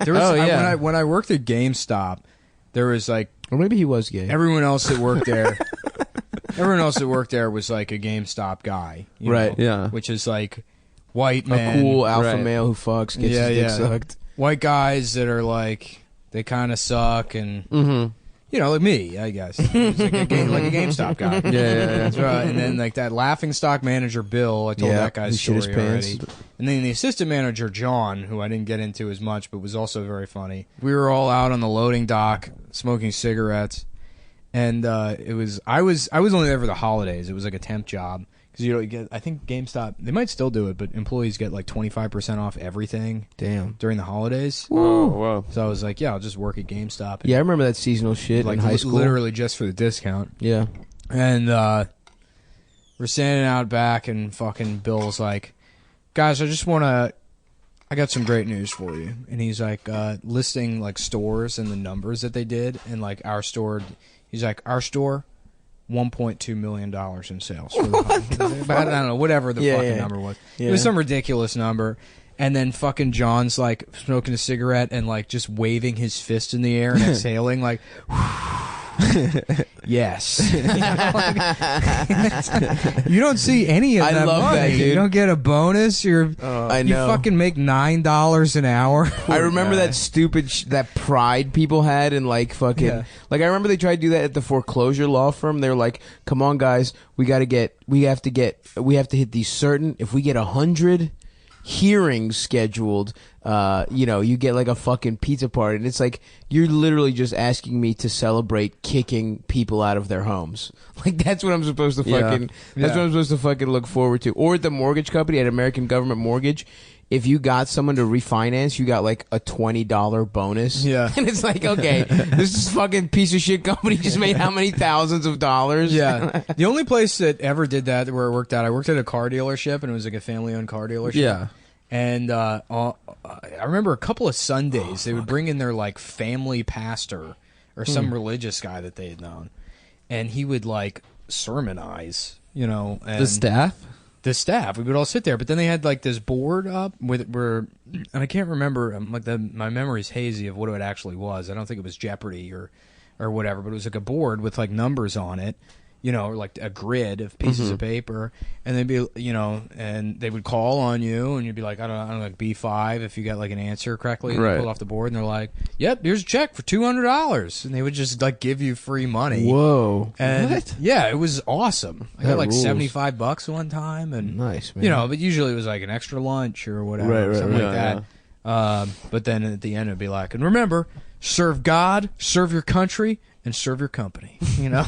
There was, yeah. when I worked at GameStop, there was like Or maybe he was gay. everyone else that worked there. Everyone else that worked there was like a GameStop guy, you Right. know, Yeah. which is like white man, A cool alpha Right. male who fucks, gets Yeah, his dick yeah. sucked. white guys that are like they kind of suck and you know like me, I guess. It's like a GameStop guy. Yeah. That's right. And then like that laughing stock manager Bill, I told Yeah, that guy's who shit story his pants. already. And then the assistant manager John, who I didn't get into as much, but was also very funny. We were all out on the loading dock smoking cigarettes, and I was only there for the holidays. It was like a temp job because you get. I think GameStop they might still do it, but employees get like 25% off everything Damn. during the holidays. Oh, wow. So I was like, yeah, I'll just work at GameStop. Yeah, I remember that seasonal shit like in high school. literally just for the discount. Yeah. And we're standing out back, and fucking Bill's like, guys, I got some great news for you. And he's like listing like stores and the numbers that they did, and like our store, he's like, our store, $1.2 million in sales. For the but I don't know, whatever the fucking number was. Yeah. It was some ridiculous number. And then fucking John's like smoking a cigarette and like just waving his fist in the air and exhaling like, yes. You don't see any of I that love money. that, dude. You don't get a bonus. I You know. fucking make $9 an hour. I remember guy. that stupid that pride people had and like fucking Yeah. like I remember they tried to do that at the foreclosure law firm. They were like, "Come on, guys, we have to hit these certain. If we get 100 hearings scheduled, you get like a fucking pizza party." And it's like you're literally just asking me to celebrate kicking people out of their homes. Like that's what I'm supposed to Yeah. fucking. That's what I'm supposed to fucking look forward to. Or at the mortgage company at American Government Mortgage. If you got someone to refinance, you got like a $20 bonus. Yeah. And it's like, okay, this fucking piece of shit company just made how many thousands of dollars? Yeah. The only place that ever did that where I worked at a car dealership, and it was like a family-owned car dealership. Yeah. And I remember a couple of Sundays they would bring in their like family pastor or some religious guy that they had known, and he would like sermonize, you know, and The staff? the staff. We would all sit there, but then they had like this board up and I can't remember. My memory's hazy of what it actually was. I don't think it was Jeopardy or whatever, but it was like a board with like numbers on it, you know, or like a grid of pieces of paper, and they'd be, you know, and they would call on you, and you'd be like, I don't know, like B5 if you got like an answer correctly, and Right. you pull it off the board, and they're like, yep, here's a check for $200, and they would just like give you free money. Whoa. And yeah, it was awesome. I got That like rules. $75 one time, and Nice, man. you know, but usually it was like an extra lunch or whatever, Right, something right. like that. But then at the end it'd be like, and remember, serve God, serve your country, and serve your company. You know,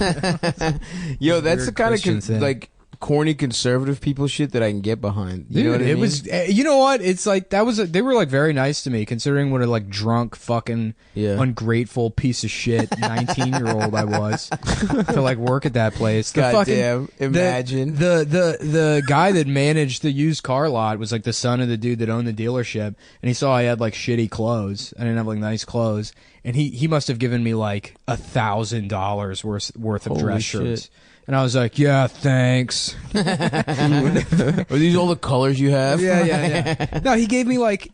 Yo, that's Weird the kind Christian of thing. like corny conservative people shit that I can get behind. You know dude, what I it mean? was. You know what? It's like they were like very nice to me, considering what a like drunk, fucking, Yeah. ungrateful piece of shit 19-year-old I was to like work at that place. The Goddamn, fucking, imagine. the guy that managed the used car lot was like the son of the dude that owned the dealership, and he saw I had like shitty clothes. I didn't have like nice clothes, and he must have given me like $1,000 worth of Holy dress shit. shirts. And I was like, yeah, thanks. Are these all the colors you have? Yeah. No, he gave me like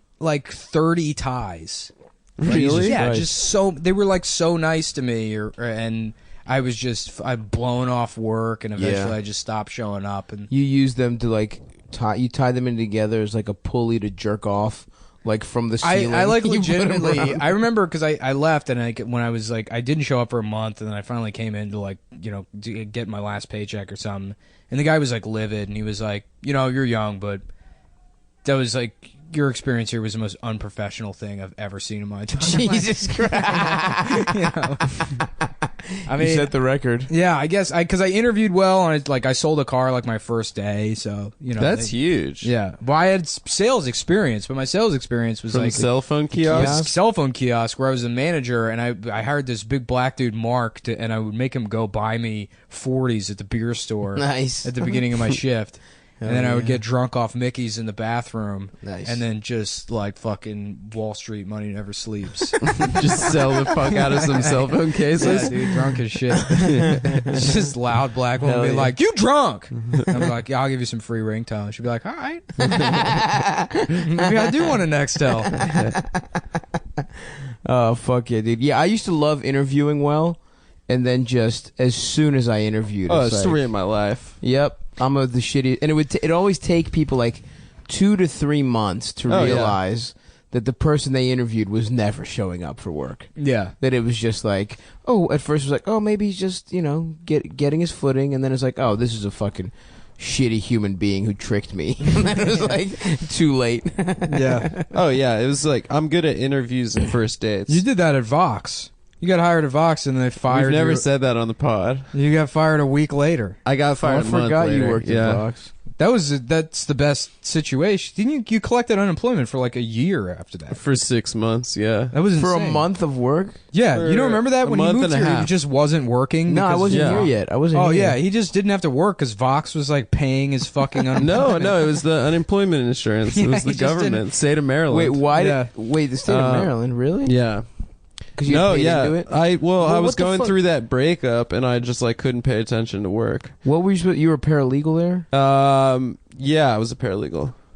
30 ties. Really? Yeah, Christ. just so they were like so nice to me, and I was just blown off work, and eventually Yeah. I just stopped showing up. And You use them to like tie them in together as like a pulley to jerk off, like from the ceiling. I like You put 'em legitimately. around. I remember because I left, and when I was like, I didn't show up for a month, and then I finally came in to like, you know, to get my last paycheck or something. And the guy was like livid, and he was like, you know, you're young, but that was like, your experience here was the most unprofessional thing I've ever seen in my time. Jesus Christ! You know? I mean, You set the record. yeah, I guess because I interviewed well, and I sold a car like my first day, so you know That's huge. Yeah, well, I had sales experience, but my sales experience was From like cell phone a kiosks? cell phone kiosk where I was a manager, and I hired this big black dude Mark, and I would make him go buy me 40s at the beer store Nice. at the beginning of my shift. And then I would yeah. get drunk off Mickey's in the bathroom, Nice. and then just like fucking Wall Street, money never sleeps. Just sell the fuck out of some cell phone Yeah, cases? dude, drunk as shit. It's just loud black woman Hell be yeah. like, "You drunk?" I'm like, "Yeah, I'll give you some free ringtone." She'd be like, "All right, maybe I do want a Nextel." Oh, fuck yeah, dude. Yeah, I used to love interviewing well, and then just as soon as I interviewed, Oh, it's like, story of my life. yep, I'm the shitty. And it always take people like 2 to 3 months to Oh, yeah. realize that the person they interviewed was never showing up for work. Yeah. That it was just like, oh, at first it was like, oh, maybe he's just, getting his footing. And then it's like, oh, this is a fucking shitty human being who tricked me. And then it was like, too late. Yeah. Oh yeah, it was like I'm good at interviews and first dates. You did that at Vox. You got hired at Vox and they fired We've never you. said that on the pod. You got fired a week later. I got Oh, fired. I a month forgot you later. worked yeah. at Vox. That's the best situation. Didn't you collected unemployment for like a year after that? for 6 months. Yeah. That was For a insane. month of work? Yeah, For you don't remember that a when he month moved and a here? He half. just wasn't working. No, I because- wasn't yeah. here yet. I wasn't Oh here. yeah, he just didn't have to work because Vox was like paying his fucking No, unemployment. no, it was the unemployment insurance. It Yeah, was the he just government, state of Maryland. Wait, why Yeah. Wait, the state of Maryland? Really? Yeah. Because you No, paid yeah. into it? I was what the going fuck? through that breakup, and I just like couldn't pay attention to work. What were you supposed? You were a paralegal there? Yeah, I was a paralegal.